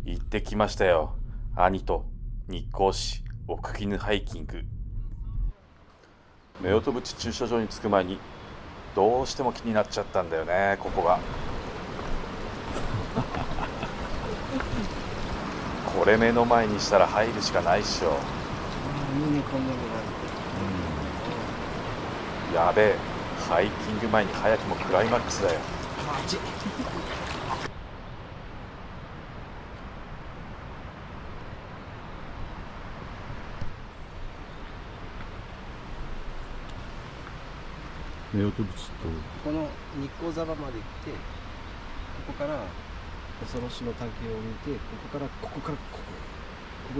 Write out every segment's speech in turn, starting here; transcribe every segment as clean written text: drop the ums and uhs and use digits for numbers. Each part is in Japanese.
行ってきましたよ。兄と日光市奥絹ハイキング。夫婦駐車場に着く前にどうしても気になっちゃったんだよね、ここが。これ目の前にしたら入るしかないっしょ。いいね、こんなのがあやべえ、ハイキング前に早くもクライマックスだよ。マジ夫婦地とこの日光沢まで行って、ここから恐ろしの滝を見て、ここがち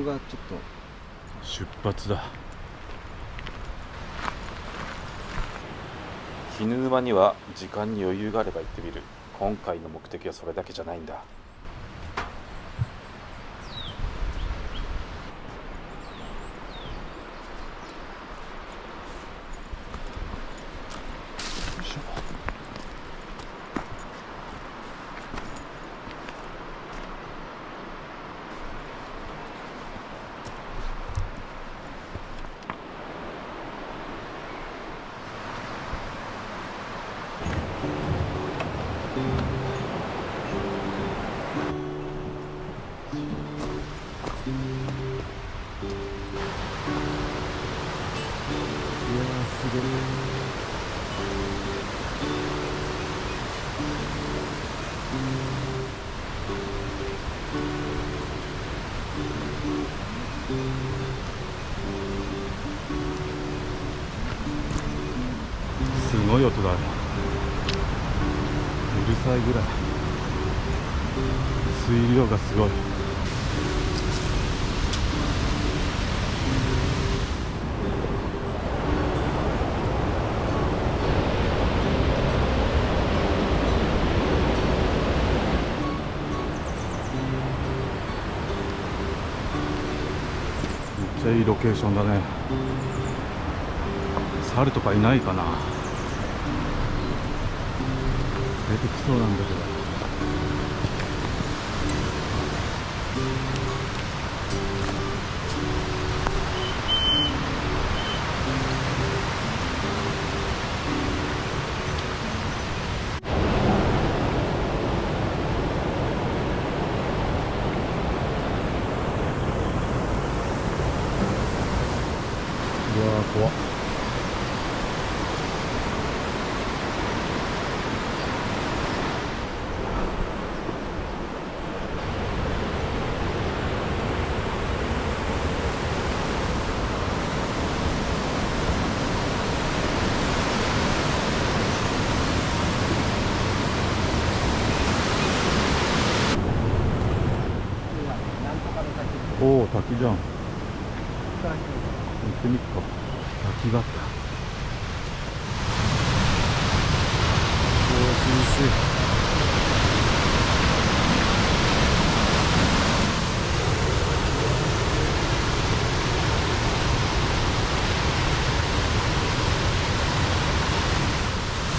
ょっと出発だ。絹沼には時間に余裕があれば行ってみる。今回の目的はそれだけじゃないんだ。すごい。すごい音だ。うるさいぐらい。水量がすごい。めっちゃいいロケーションだね。猿とかいないかな。出てきそうなんだけど。うわー怖っ。なんとかの滝。おお、滝じゃん。行からってみっか。滝があった。おお、涼しい。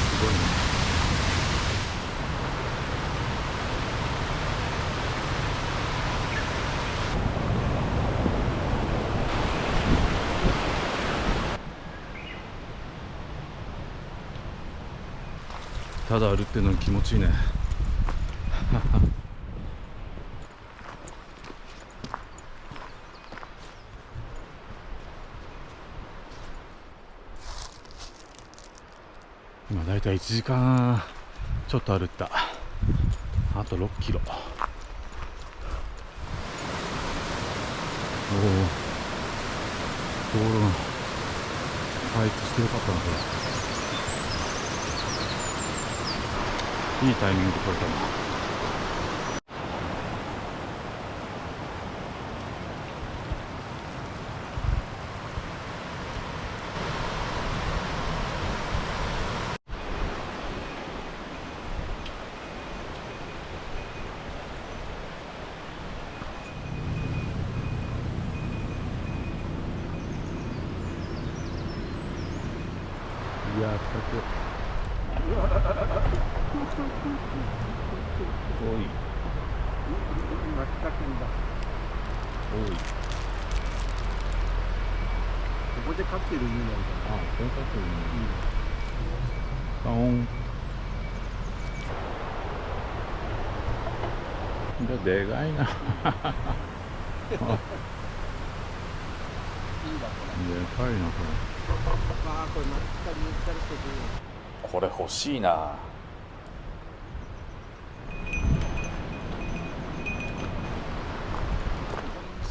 すごいね。ただ歩ってるのに気持ちいいね。今だいたい1時間ちょっと歩った。あと6キロ。おお、道路が開通してよかったな、これ。いいタイミングで来れたな。いやー、おい。多い。ここで飼ってる犬なんだ。あ、これ飼ってるね。パオン。でかいな。でかいな、こああ、これまったりゆったりしてて。これ欲しいな。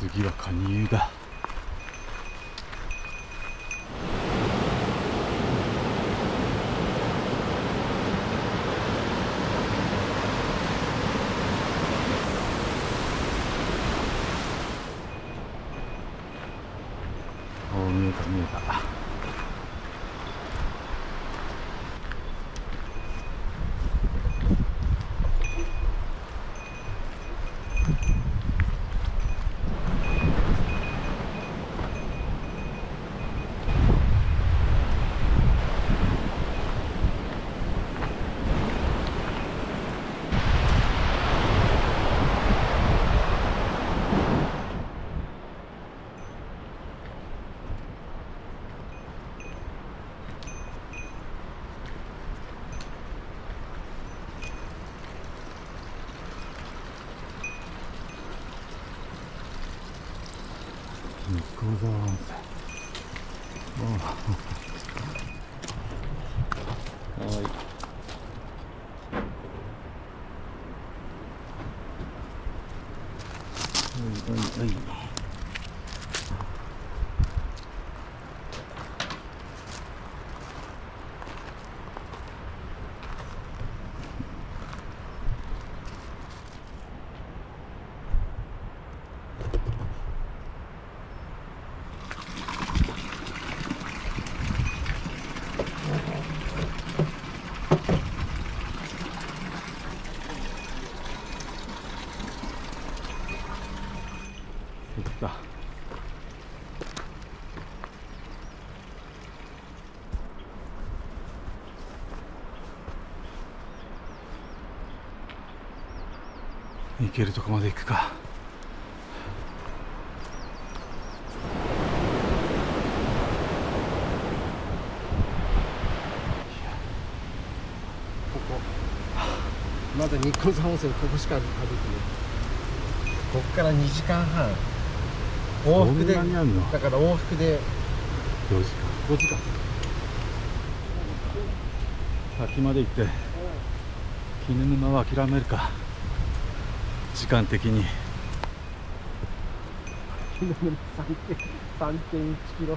れ。次はカニ湯だ。お、見えた見えた。日光沢温泉。はい。はい。行った。行けるとこまで行くか。ここまだ日光沢温泉ここしか歩いてない。ここから2時間半往復で。そんなにあんの？だから往復で4時間。5時間。先まで行って絹沼は諦めるか。時間的に。3.1キロ。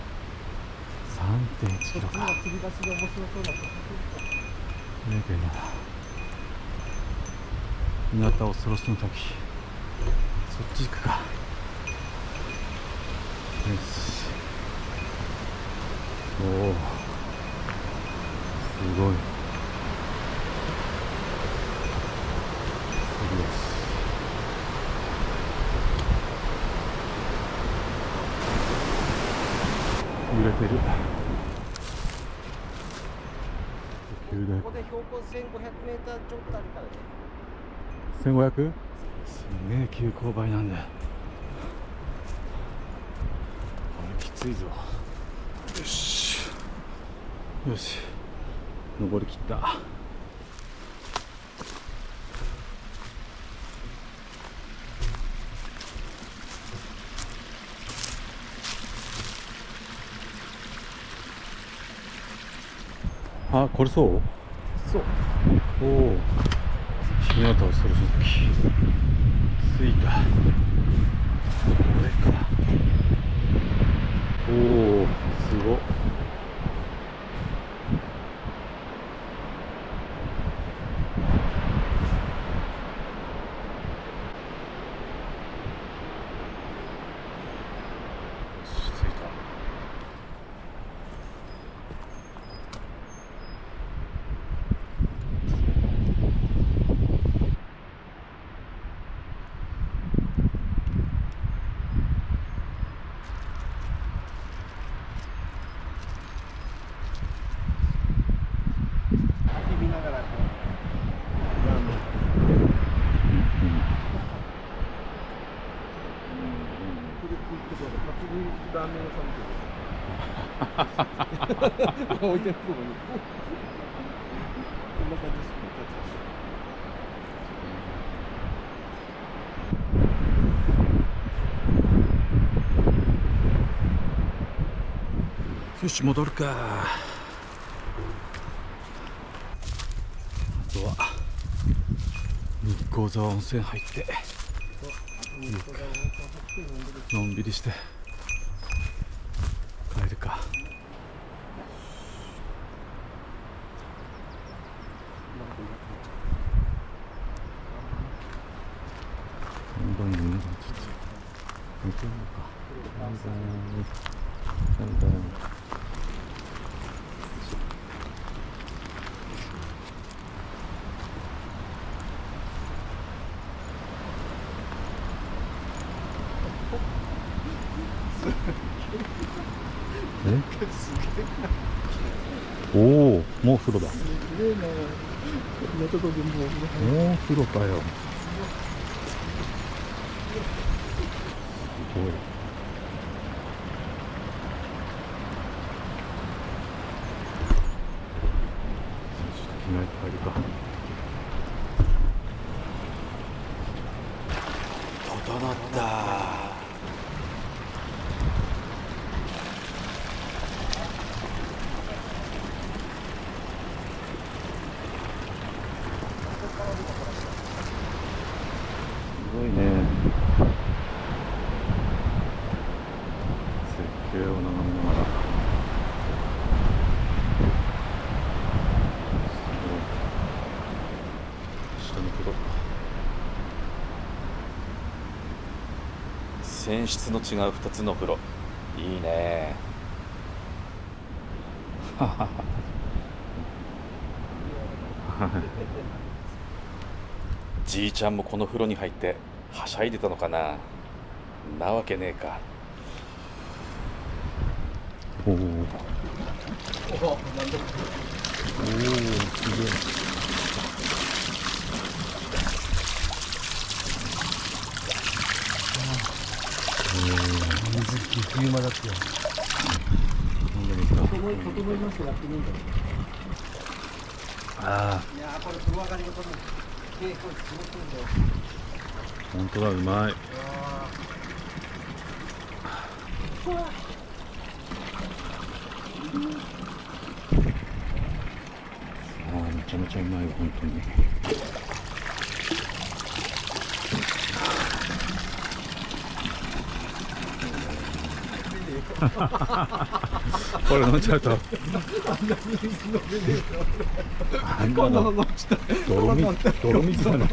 3.1 キロか。釣り出しで面白そうだった。見えてるな。港恐ろしの滝。そっち行くか。よし。おお、すごい。すごい。揺れてる。ここで標高1500メーターちょっとあるからね。1500？ すげえ急勾配なんだよ。これきついぞ。よしよし、登りきった。あ、これそう？そう。おお、日向恐ろしの時着いた。これか。おお、すごっ。着いた。ラーメン屋さんみたいな置いてるとこにこんな感じですか。よし戻るか。あとは日光沢温泉入ってのんびりして帰るか。看板にちょっと見てみようか。看板おお、もう風呂だ。すげえな。こんなとこでもうもう風呂かよ。すごい。ちょっと着替えて帰るか。整った。すごいね。絶景を眺めながら。すごい。下の風呂。泉質の違う2つの風呂、いいね。じいちゃんもこの風呂に入ってはしゃいでたのかな。なわけねえか。おお。おお、おお、なんだろすげえ。水着冬間だってよ。整いましたやってみんだろ。あいやー、これ風呂上がりのこのこれすごくいいんだよ。あ、本当だ、うまい。ああ、めちゃめちゃうまいわ、本当に。これ飲んじゃうとあんなの泥水だね。